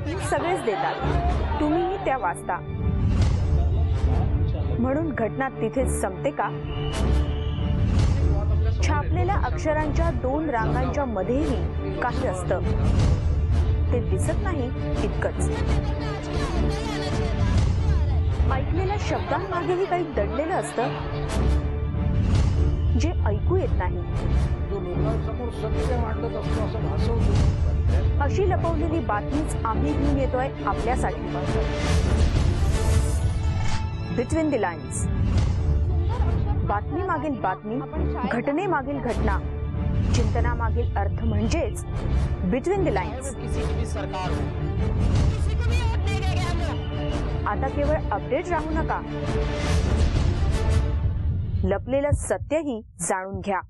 बातमी सगळेच देतात, तुम्हीही त्या वाचता, म्हणून घटना तिथेच संपते का? छापलेल्या अक्षरांच्या 2 रांगांच्या मध्येही काही असतं, ते दिसत नाही इतकंच. ऐकलेल्या शब्दांमागेही काही दडलेलं असतं, जे ऐकू येत नाही. अशी लपवलेली बातमीच आम्ही घेऊन येतोय आपल्यासाठी. Between the lines. बातमीमागील बातमी, घटनेमागील घटना, चिंतनामागील अर्थ म्हणजेच बिटवीन द लाईन्स. आता केवळ अपडेट राहू नका, लपलेलं सत्यही जाणून घ्या.